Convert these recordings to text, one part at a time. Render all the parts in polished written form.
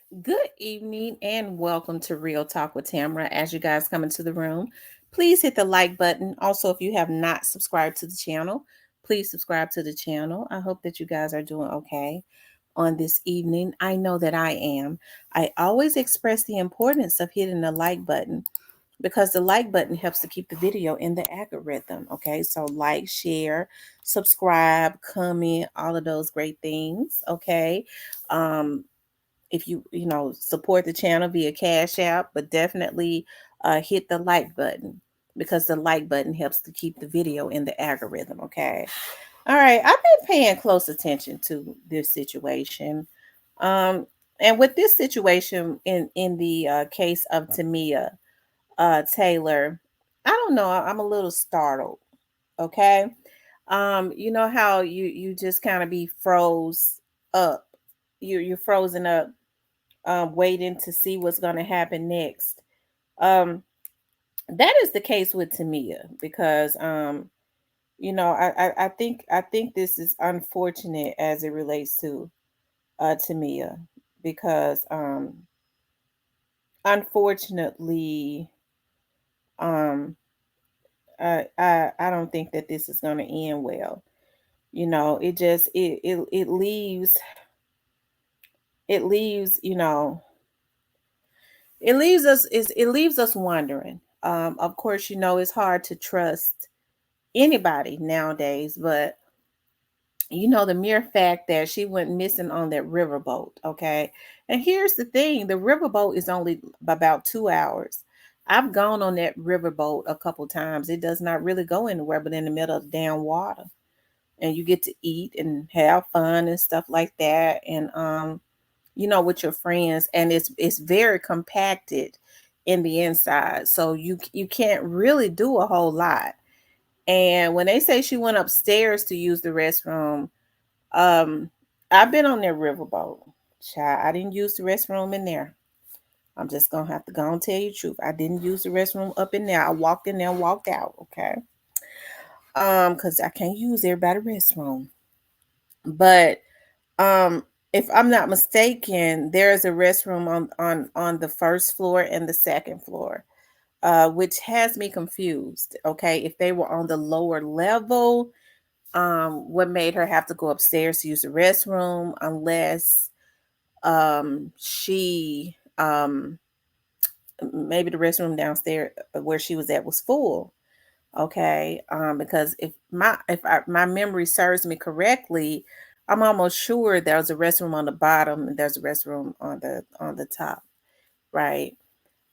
Good evening and welcome to Real Talk with Tamara. As you guys come into the room, please hit the like button. Also, if you have not subscribed to the channel, please subscribe to the channel. I hope that you guys are doing okay on this evening. I know that I am. I always express the importance of hitting the like button because the like button helps to keep the video in the algorithm. Okay, so like, share, subscribe, comment, all of those great things. Okay. Um, if you support the channel via Cash App, but definitely hit the like button because the like button helps to keep the video in the algorithm. Okay. All right. I've been paying close attention to this situation. Um, and with this situation in the case of Tamia Taylor, I don't know. I'm a little startled. Okay. You know how you just kind of be froze up. You're frozen up, waiting to see what's going to happen next. Um, that is the case with Tamia because I think this is unfortunate as it relates to Tamia because unfortunately um I don't think that this is going to end well. It just it leaves it leaves us wondering. Of course, it's hard to trust anybody nowadays, but the mere fact that she went missing on that riverboat, okay? And here's the thing, the riverboat is only about 2 hours. I've gone on that riverboat a couple times. It does not really go anywhere but in the middle of the damn water. And you get to eat and have fun and stuff like that. And with your friends, and it's very compacted in the inside, so you can't really do a whole lot. And when they say she went upstairs to use the restroom, um I've been on their riverboat. Child, I didn't use the restroom in there. I'm just gonna have to go and tell you the truth. I didn't use the restroom up in there. I walked in there and walked out. Okay. Because I can't use everybody's restroom. But if I'm not mistaken, there is a restroom on the first floor and the second floor, which has me confused. Okay, if they were on the lower level, what made her have to go upstairs to use the restroom unless she maybe the restroom downstairs where she was at was full. Okay, because my memory serves me correctly, I'm almost sure there's a restroom on the bottom and there's a restroom on the top, right?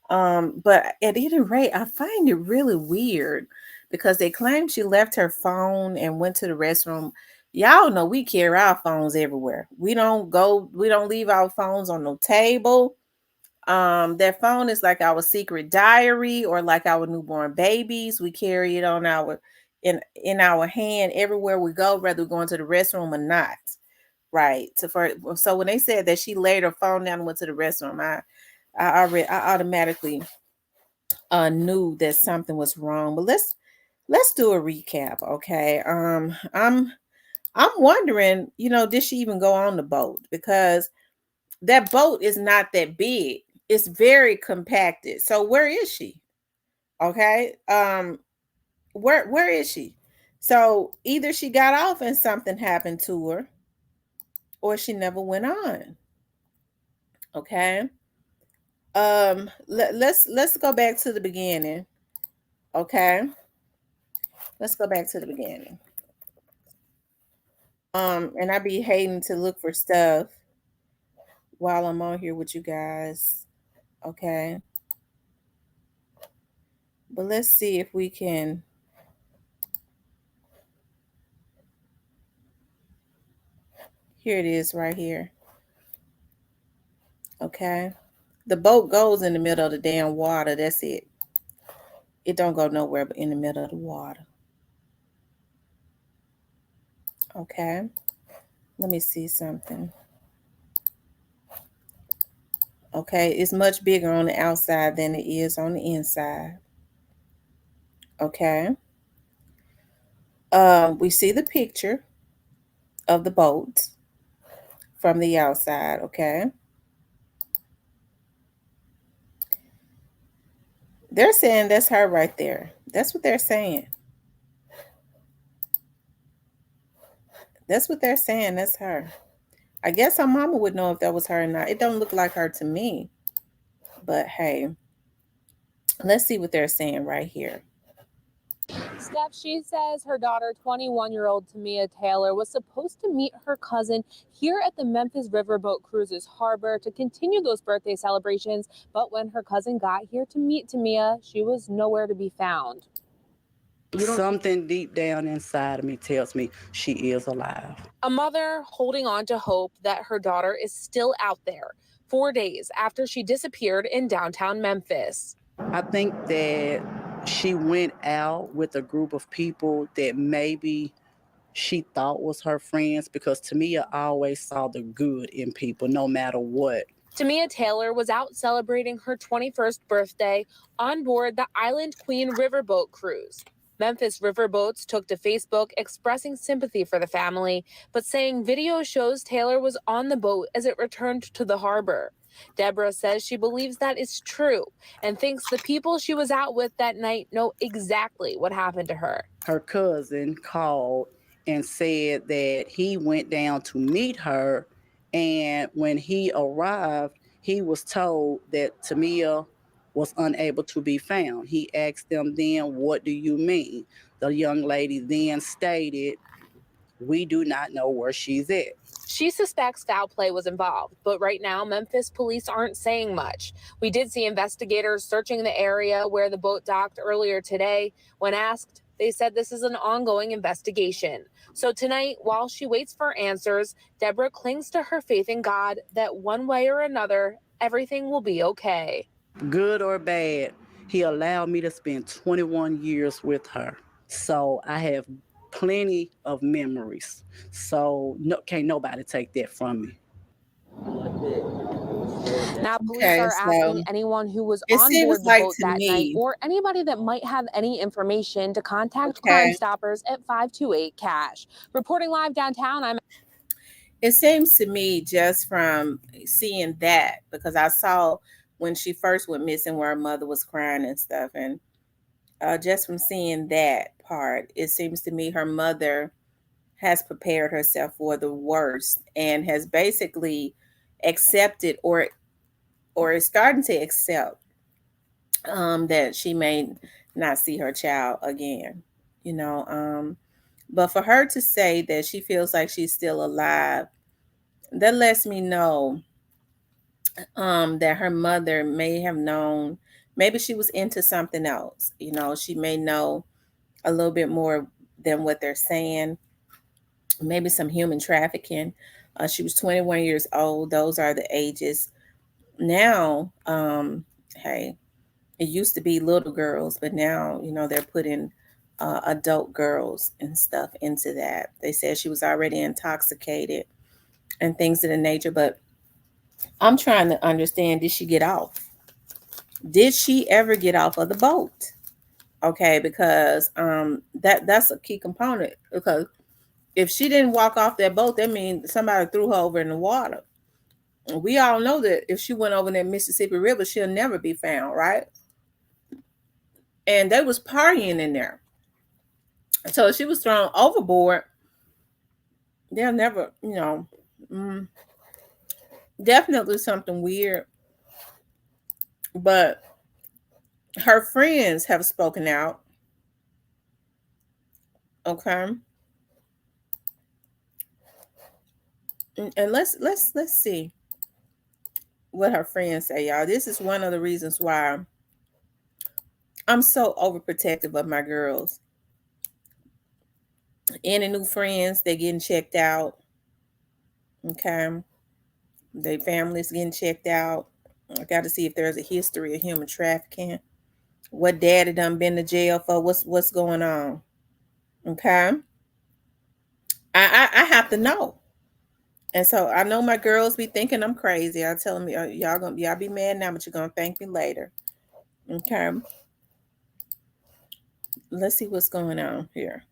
But at any rate, I find it really weird because they claim she left her phone and went to the restroom. Y'all know we carry our phones everywhere. We don't leave our phones on no table. That phone is like our secret diary or like our newborn babies. We carry it on in our hand everywhere we go, whether we're going to the restroom or not. Right. So when they said that she laid her phone down and went to the restroom, I automatically knew that something was wrong. But let's do a recap, okay? I'm wondering, did she even go on the boat? Because that boat is not that big. It's very compacted. So where is she? Okay. Where is she? So either she got off and something happened to her, or she never went on. Okay. Let's go back to the beginning. Okay. Let's go back to the beginning. And I be hating to look for stuff while I'm on here with you guys. Okay. But let's see if we can. Here it is right here. Okay. The boat goes in the middle of the damn water. That's it. It don't go nowhere but in the middle of the water. Okay. Let me see something. Okay. It's much bigger on the outside than it is on the inside. Okay. We see the picture of the boat from the outside. Okay. They're saying that's her right there. That's what they're saying. That's what they're saying. That's her. I guess her mama would know if that was her or not. It don't look like her to me. But hey, let's see what they're saying right here. Steph, she says her daughter, 21-year-old Tamia Taylor, was supposed to meet her cousin here at the Memphis Riverboat Cruises Harbor to continue those birthday celebrations. But when her cousin got here to meet Tamia, she was nowhere to be found. Something deep down inside of me tells me she is alive. A mother holding on to hope that her daughter is still out there 4 days after she disappeared in downtown Memphis. I think that she went out with a group of people that maybe she thought was her friends, because Tamia always saw the good in people no matter what. Tamia Taylor was out celebrating her 21st birthday on board the Island Queen Riverboat cruise. Memphis Riverboats took to Facebook expressing sympathy for the family, but saying video shows Taylor was on the boat as it returned to the harbor. Deborah says she believes that is true and thinks the people she was out with that night know exactly what happened to her. Her cousin called and said that he went down to meet her, and when he arrived, he was told that Tamia was unable to be found. He asked them then, "What do you mean?" The young lady then stated, "We do not know where she's at." She suspects foul play was involved, but right now, Memphis police aren't saying much. We did see investigators searching the area where the boat docked earlier today. When asked, they said this is an ongoing investigation. So tonight, while she waits for answers, Deborah clings to her faith in God that one way or another, everything will be okay. Good or bad, he allowed me to spend 21 years with her. So I have plenty of memories. So can't nobody take that from me. Now, police Okay, are so asking anyone who was it on seems board the like boat to that night me, or anybody that might have any information to contact Crime okay, Stoppers at 528 Cash. Reporting live downtown, I'm it seems to me just from seeing that, because I saw when she first went missing where her mother was crying and stuff, and just from seeing that part, it seems to me her mother has prepared herself for the worst and has basically accepted or is starting to accept that she may not see her child again, you know. But for her to say that she feels like she's still alive, that lets me know that her mother may have known, maybe she was into something else, you know. She may know a little bit more than what they're saying, maybe some human trafficking. She was 21 years old. Those are the ages now. Hey, it used to be little girls, but now, you know, they're putting adult girls and stuff into that. They said she was already intoxicated and things of the nature. But I'm trying to understand, did she get off? Did she ever get off of the boat? Okay, because that's a key component. Because if she didn't walk off that boat, that means somebody threw her over in the water. We all know that if she went over that Mississippi River, she'll never be found, right? And they was partying in there. So if she was thrown overboard, they'll never, you know, mm, definitely something weird. But her friends have spoken out. Okay, and let's see what her friends say, y'all. This is one of the reasons why I'm so overprotective of my girls. Any new friends, they're getting checked out. Okay, their families getting checked out. I got to see if there's a history of human trafficking. What daddy done been to jail for? What's going on? Okay, I have to know. And so I know my girls be thinking I'm crazy. I tell them, y'all be mad now, but you're gonna thank me later. Okay, let's see what's going on here.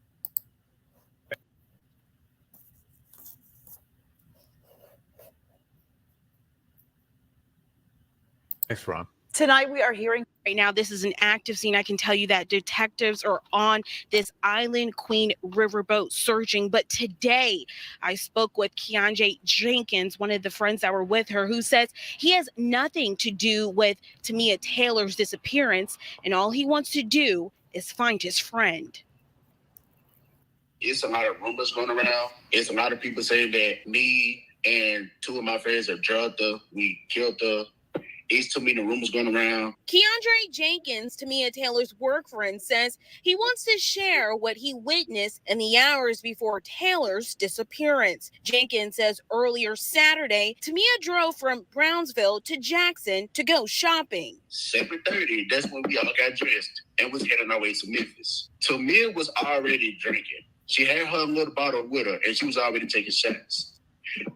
Tonight we are hearing Right now, this is an active scene. I can tell you that detectives are on this Island Queen riverboat searching. But today, I spoke with Keonjay Jenkins, one of the friends that were with her, who says he has nothing to do with Tamia Taylor's disappearance, and all he wants to do is find his friend. It's a lot of rumors going around. It's a lot of people saying that me and two of my friends have drugged her, we killed her. It's too many rumors going around. Keonjay Jenkins, Tamia Taylor's work friend, says he wants to share what he witnessed in the hours before Taylor's disappearance. Jenkins says earlier Saturday, Tamia drove from Brownsville to Jackson to go shopping. 7:30, that's when we all got dressed and was heading our way to Memphis. Tamia was already drinking. She had her little bottle with her, and she was already taking shots.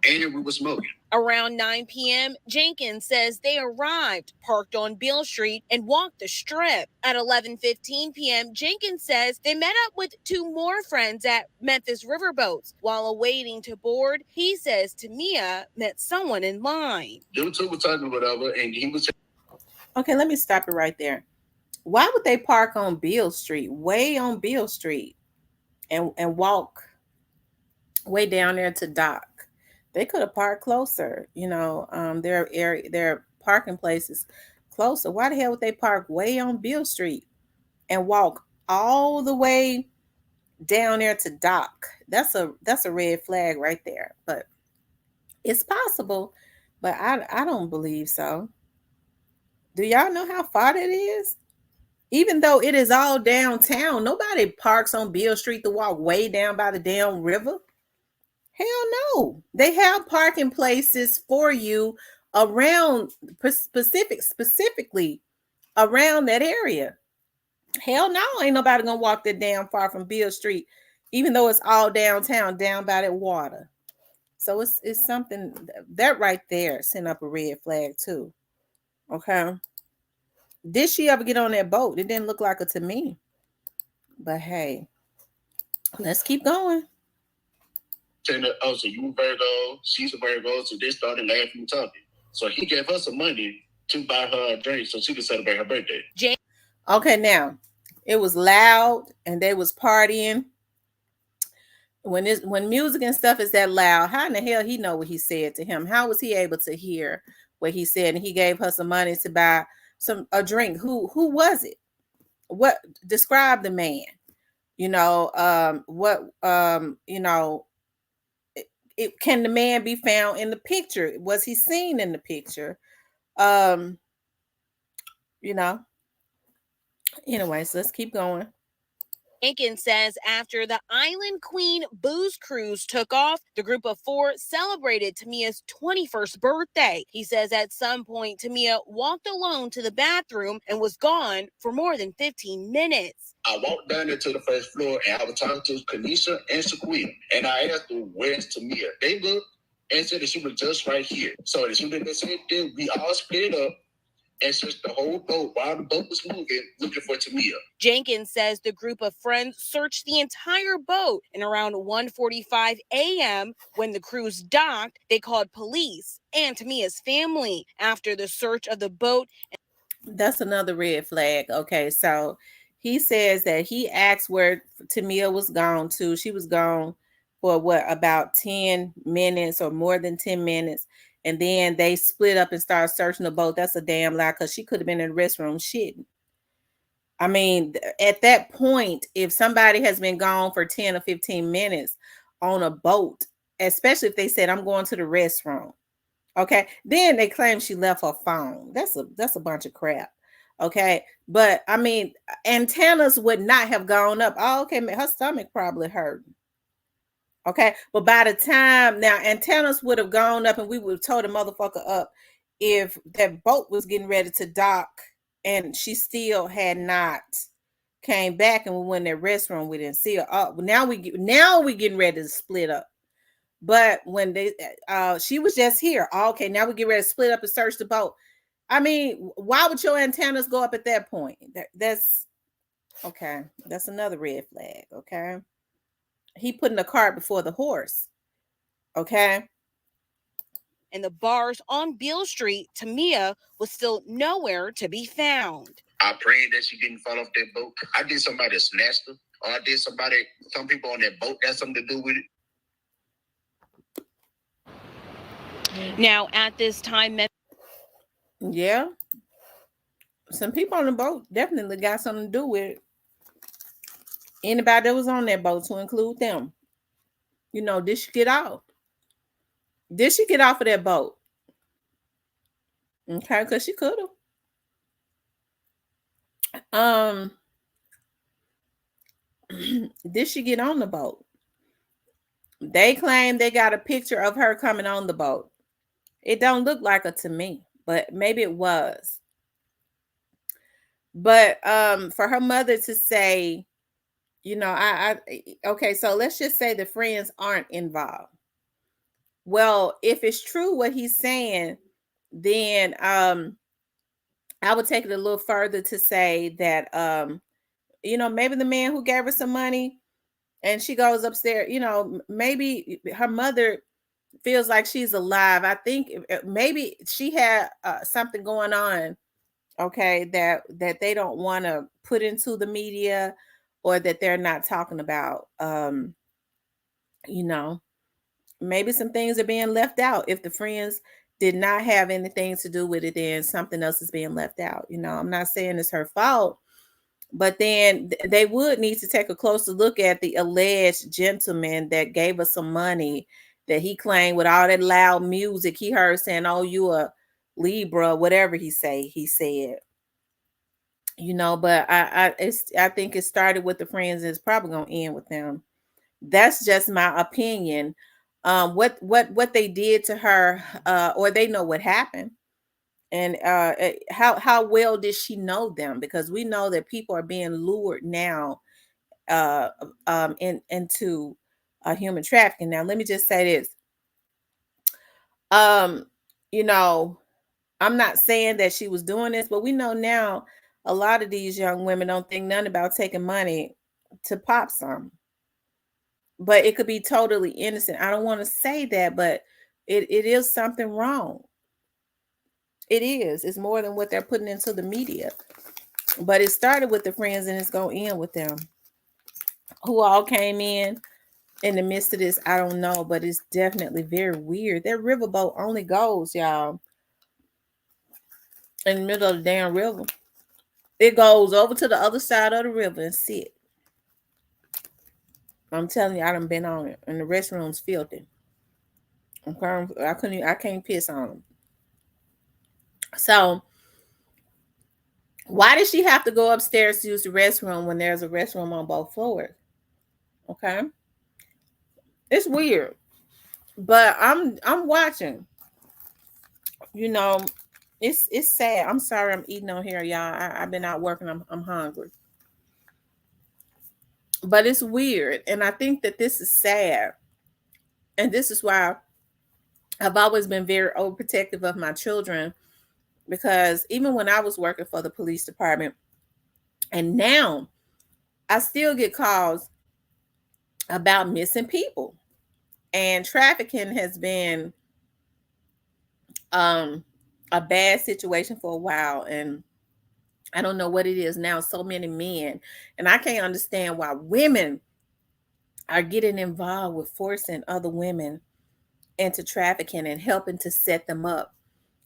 And we were smoking. Around 9 p.m., Jenkins says they arrived, parked on Beale Street, and walked the strip. At 11:15 p.m., Jenkins says they met up with two more friends at Memphis Riverboats. While awaiting to board, he says Tamia met someone in line. Them two were talking whatever, and he was... Okay, let me stop it right there. Why would they park on Beale Street, way on Beale Street, and walk way down there to Dock? They could have parked closer. Their parking places closer. Why the hell would they park way on Beale Street and walk all the way down there to Dock? That's a red flag right there. But it's possible, but I don't believe so. Do y'all know how far that is? Even though it is all downtown, nobody parks on Beale Street to walk way down by the damn river. Hell no. They have parking places for you around specifically around that area. Hell no, ain't nobody gonna walk that damn far from Beale Street, even though it's all downtown, down by that water. So it's something that right there sent up a red flag too. Okay. Did she ever get on that boat? It didn't look like it to me. But hey, let's keep going. Saying that, oh, so you Virgo, she's a Virgo, so they started laughing and talking. So he gave her some money to buy her a drink so she could celebrate her birthday. Okay, now it was loud and they was partying. When music and stuff is that loud, how in the hell he know what he said to him? How was he able to hear what he said? And he gave her some money to buy a drink. Who was it? What describe the man? Can the man be found in the picture? Was he seen in the picture? Anyways, let's keep going. Jenkins says after the Island Queen booze cruise took off, the group of four celebrated Tamia's 21st birthday. He says at some point, Tamia walked alone to the bathroom and was gone for more than 15 minutes. I walked down there to the first floor and I was talking to Kanisha and Shaquille. And I asked them, where's Tamia? They looked and said that she was just right here. So as soon as they said that, we all split up and searched the whole boat while the boat was moving, looking for Tamia. Jenkins says the group of friends searched the entire boat, and around 1:45 a.m., when the cruise docked, they called police and Tamia's family. After the search of the boat... That's another red flag. Okay, so he says that he asked where Tamia was gone to. She was gone for about 10 minutes or more than 10 minutes. And then they split up and started searching the boat. That's a damn lie, because she could have been in the restroom shitting. I mean, at that point, if somebody has been gone for 10 or 15 minutes on a boat, especially if they said, I'm going to the restroom. Okay. Then they claim she left her phone. That's a bunch of crap. Okay. But I mean, antennas would not have gone up. Oh, okay. Her stomach probably hurt. Okay. But by the time now, antennas would have gone up and we would have told the motherfucker up if that boat was getting ready to dock and she still had not came back and we went in that restroom. We didn't see her up. Now we getting ready to split up. But when she was just here. Okay, now we get ready to split up and search the boat. I mean, why would your antennas go up at that point? That's okay. That's another red flag. Okay, he putting the cart before the horse. Okay. In the bars on Beale Street, Tamia was still nowhere to be found. I prayed that she didn't fall off that boat. I did somebody that snatched her, or I did some people on that boat got something to do with it. Now, at this time, yeah, some people on the boat definitely got something to do with it. Anybody that was on that boat, to include them. Did she get off? Did she get off of that boat? Okay, because she could have. Did she get on the boat? They claim they got a picture of her coming on the boat. It don't look like her to me, but maybe it was. But for her mother to say, okay, so let's just say the friends aren't involved. Well, if it's true what he's saying, then I would take it a little further to say that maybe the man who gave her some money and she goes upstairs, maybe her mother feels like she's alive. I think maybe she had something going on, okay, that they don't want to put into the media, or that they're not talking about. Maybe some things are being left out. If the friends did not have anything to do with it, then something else is being left out. I'm not saying it's her fault, but then they would need to take a closer look at the alleged gentleman that gave us some money, that he claimed with all that loud music he heard saying, "Oh, you a Libra," whatever he said. But I think it started with the friends and it's probably gonna end with them. That's just my opinion. What they did to her, or they know what happened. And how well did she know them? Because we know that people are being lured now into human trafficking. Now, let me just say this. You know, I'm not saying that she was doing this, but we know now a lot of these young women don't think nothing about taking money to pop some. But it could be totally innocent. I don't want to say that, but it is something wrong. It is. It's more than what they're putting into the media. But it started with the friends and it's going to end with them. Who all came in the midst of this, I don't know, but it's definitely very weird. That riverboat only goes, y'all, in the middle of the damn river. It goes over to the other side of the river and sit. I'm telling you, I done been on it, and the restroom's filthy. Okay, I can't piss on them. So, why did she have to go upstairs to use the restroom when there's a restroom on both floors? Okay, it's weird, but I'm watching. It's sad. I'm sorry, I'm eating on here, y'all. I've been out working. I'm hungry, but it's weird, and I think that this is sad, and this is why I've always been very overprotective of my children, because even when I was working for the police department, and now I still get calls about missing people, and trafficking has been a bad situation for a while, and I don't know what it is now. So many men, and I can't understand why women are getting involved with forcing other women into trafficking and helping to set them up.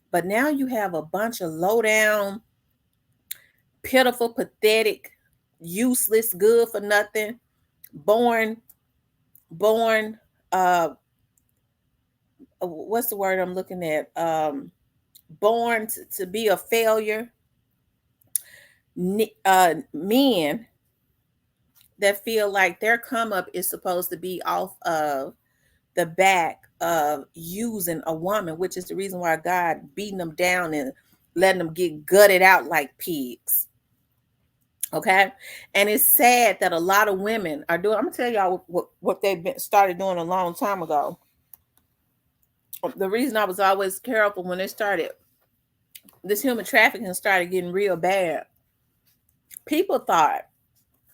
But now you have a bunch of low down, pitiful, pathetic, useless, good for nothing, born what's the word I'm looking at? Born to be a failure. Men that feel like their come up is supposed to be off of the back of using a woman, which is the reason why God beating them down and letting them get gutted out like pigs. Okay. And it's sad that a lot of women are doing. I'm gonna tell y'all what they've started doing a long time ago. The reason I was always careful when it started, this human trafficking started getting real bad. People thought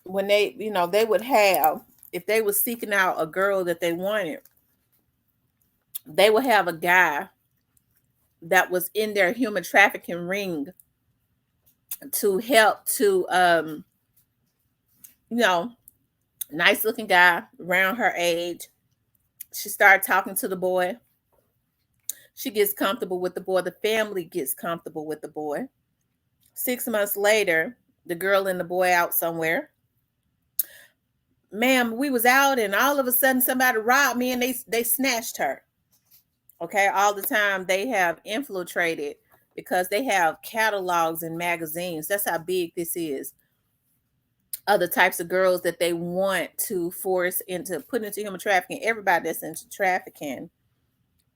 when they would have, if they were seeking out a girl that they wanted, they would have a guy that was in their human trafficking ring to help to you know, nice looking guy around her age. She started talking to the boy. She gets comfortable with the boy. The family gets comfortable with the boy. 6 months later, the girl and the boy out somewhere. Ma'am, we was out and all of a sudden somebody robbed me and they snatched her. Okay, all the time they have infiltrated because they have catalogs and magazines. That's how big this is. Other types of girls that they want to force into put into human trafficking. Everybody that's into trafficking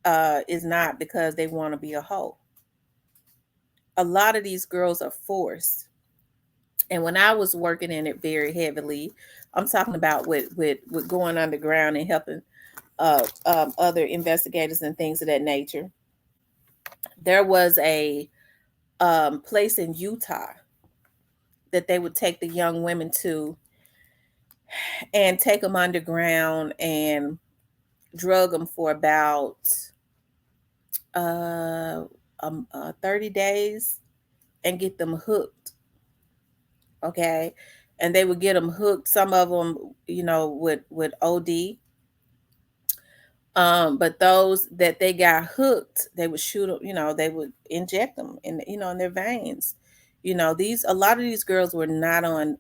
is not because they want to be a hoe. A lot of these girls are forced. And when I was working in it very heavily, I'm talking about with going underground and helping other investigators and things of that nature. There was a place in Utah that they would take the young women to and take them underground and drug them for about 30 days and get them hooked. Okay. And they would get them hooked. Some of them, with OD. But those that they got hooked, they would shoot them, they would inject them in their veins. A lot of these girls were not on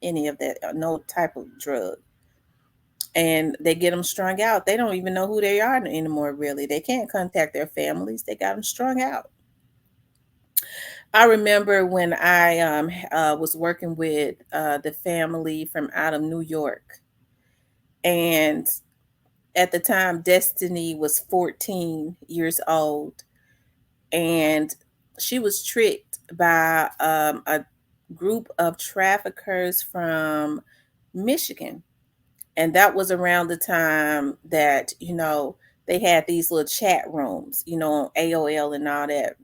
any of that, no type of drug. And they get them strung out. They don't even know who they are anymore, really. They can't contact their families. They got them strung out. I remember when I was working with the family from out of New York. And at the time, Destiny was 14 years old. And she was tricked by a group of traffickers from Michigan. And that was around the time that, they had these little chat rooms, on AOL and all that.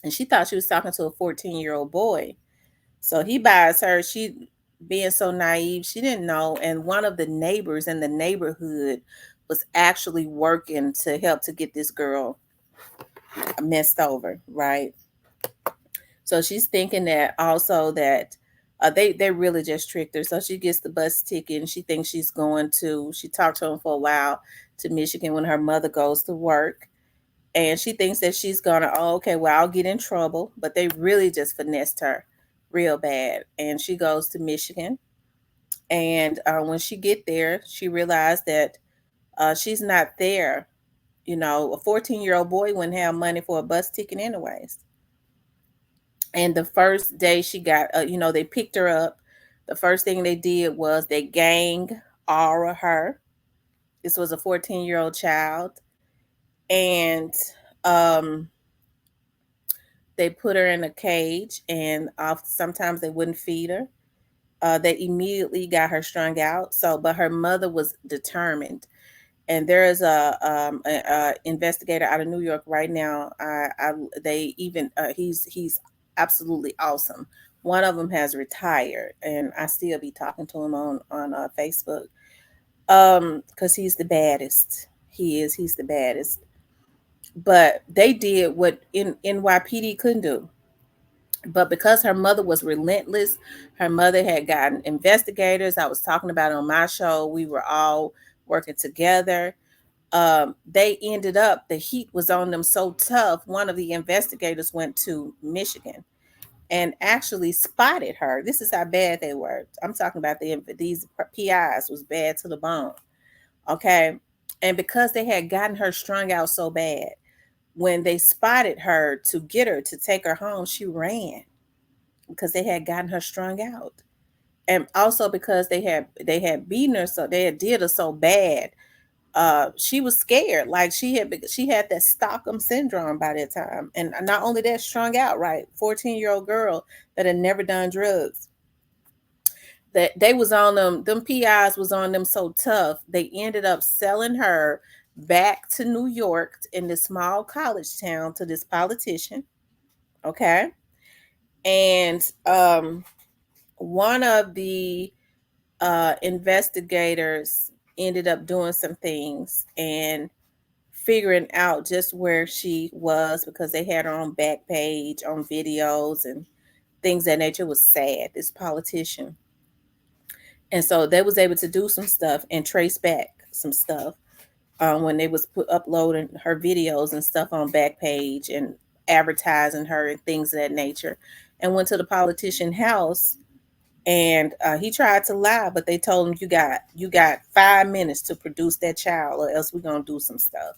And she thought she was talking to a 14-year-old boy. So he buys her. She being so naive, she didn't know. And one of the neighbors in the neighborhood was actually working to help to get this girl messed over, right? So she's thinking that also that they really just tricked her. So she gets the bus ticket and she thinks she talked to him for a while to Michigan when her mother goes to work. And she thinks that she's gonna, okay, well, I'll get in trouble. But they really just finessed her real bad. And she goes to Michigan. And when she get there, she realized that she's not there. A 14-year-old boy wouldn't have money for a bus ticket anyways. And the first day she got, they picked her up. The first thing they did was they gang aura her. This was a 14-year-old child. And they put her in a cage, and sometimes they wouldn't feed her. They immediately got her strung out. But her mother was determined. And there is a investigator out of New York right now. He's absolutely awesome. One of them has retired, and I still be talking to him on Facebook. Because he's the baddest. He's the baddest. But they did what NYPD couldn't do. But because her mother was relentless, her mother had gotten investigators. I was talking about it on my show. We were all working together. They ended up, the heat was on them so tough. One of the investigators went to Michigan and actually spotted her. This is how bad they were. I'm talking about these PIs was bad to the bone. Okay. And because they had gotten her strung out so bad, when they spotted her to get her to take her home, she ran because they had gotten her strung out. And also because they had beaten her, so they had did her so bad. She was scared. Like she had that Stockholm syndrome by that time. And not only that, strung out, right? 14-year-old girl that had never done drugs. That they was on them PIs was on them so tough, they ended up selling her back to New York in this small college town to this politician. Okay. And one of the investigators ended up doing some things and figuring out just where she was because they had her on back page on videos and things that nature. Was sad, this politician. And so they was able to do some stuff and trace back some stuff when they was uploading her videos and stuff on Backpage and advertising her and things of that nature, and went to the politician house. And he tried to lie, but they told him, you got 5 minutes to produce that child, or else we're gonna do some stuff.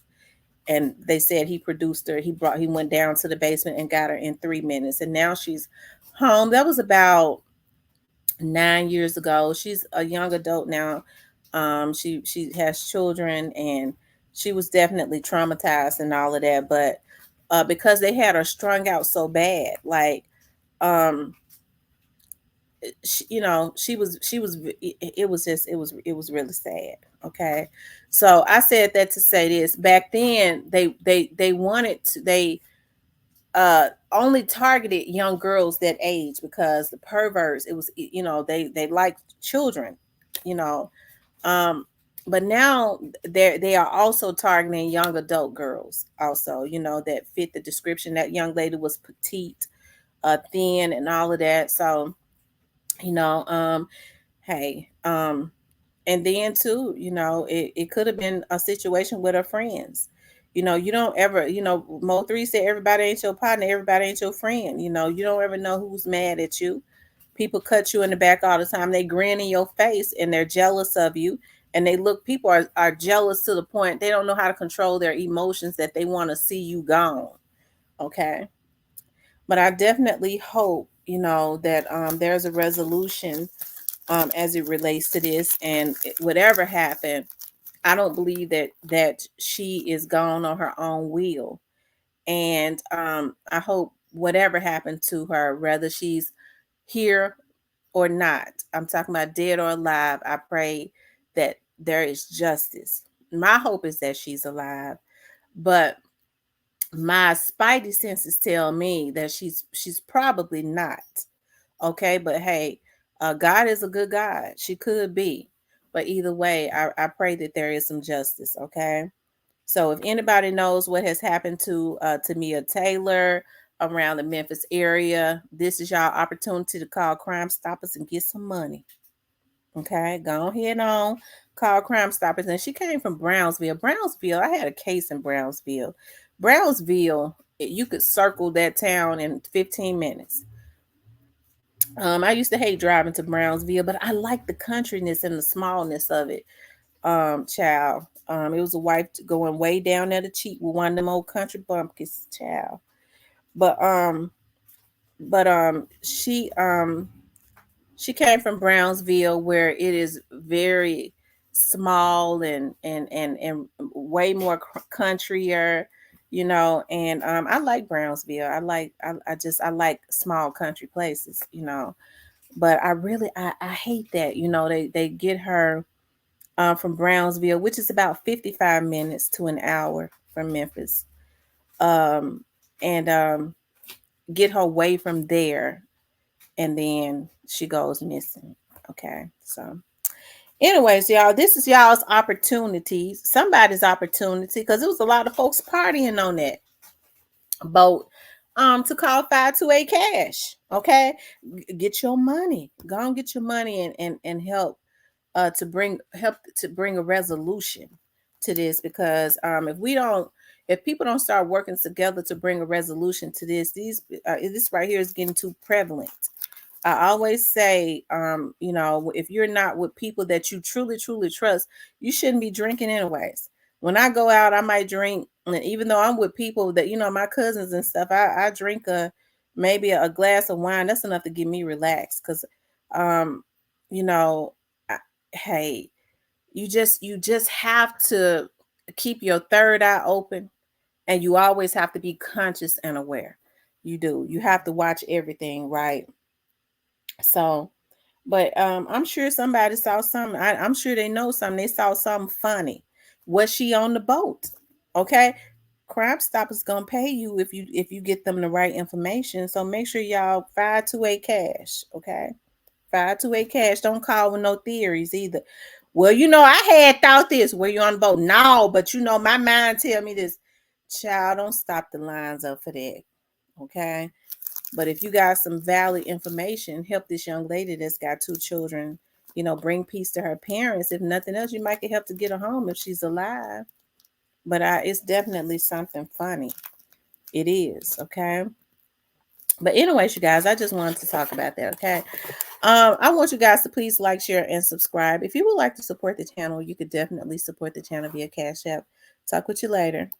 And they said he produced her. He went down to the basement and got her in 3 minutes, and now she's home. That was about 9 years ago. She's a young adult now. She has children, and she was definitely traumatized and all of that. But because they had her strung out so bad, like um, it was just it was really sad. Okay, so I said that to say this. Back then, they wanted to only targeted young girls that age, because the perverts, it was, they liked children, you know um but now they are also targeting young adult girls also, that fit the description. That young lady was petite, thin, and all of that. So, you know hey, and then too, it could have been a situation with her friends. You don't ever, Mo3 said everybody ain't your partner, everybody ain't your friend. You don't ever know who's mad at you. People cut you in the back all the time. They grin in your face and they're jealous of you. And people are jealous to the point they don't know how to control their emotions, that they want to see you gone. Okay. But I definitely hope, that there's a resolution as it relates to this. And whatever happened, I don't believe that she is gone on her own will. And I hope whatever happened to her, whether she's here or not, I'm talking about dead or alive, I pray that there is justice. My hope is that she's alive, but my spidey senses tell me that she's probably not. Okay, but hey, God is a good God. She could be, but either way, I pray that there is some justice. Okay, so if anybody knows what has happened to Tamia Taylor around the Memphis area, this is y'all opportunity to call Crime Stoppers and get some money. Okay, go ahead on, call Crime Stoppers. And she came from Brownsville. Brownsville, I had a case in Brownsville. Brownsville, you could circle that town in 15 minutes. I used to hate driving to Brownsville, but I like the countryness and the smallness of it. Child. It was a wife going way down there to cheat with one of them old country bumpkins, child. But she came from Brownsville, where it is very small and way more countryer, and I like Brownsville. I like small country places. But I hate that, they get her from Brownsville, which is about 55 minutes to an hour from Memphis, um, and get her away from there, and then she goes missing. Okay, so anyways, y'all, this is y'all's opportunities, somebody's opportunity, because it was a lot of folks partying on that boat, to call 528 cash. Okay, get your money, go and get your money, and help to bring a resolution to this, because if people don't start working together to bring a resolution to this right here is getting too prevalent. I always say, if you're not with people that you truly, truly trust, you shouldn't be drinking anyways. When I go out, I might drink, and even though I'm with people that, my cousins and stuff, I drink maybe a glass of wine. That's enough to get me relaxed, because, um, you know, I, hey, you just have to keep your third eye open, and you always have to be conscious and aware. You do. You have to watch everything, right? So, but I'm sure somebody saw something. I'm sure they know something. They saw something funny. Was she on the boat? Okay. Crime Stoppers gonna pay you if you get them the right information. So make sure y'all 528 cash. Okay. 528 cash. Don't call with no theories either. Well, I had thought this. Were you on the boat? No, but my mind tell me this. Child, don't stop the lines up for that. Okay. But if you got some valid information, help this young lady that's got 2 children, bring peace to her parents. If nothing else, you might get help to get her home if she's alive. But it's definitely something funny. It is, okay? But anyways, you guys, I just wanted to talk about that, okay? I want you guys to please like, share, and subscribe. If you would like to support the channel, you could definitely support the channel via Cash App. Talk with you later.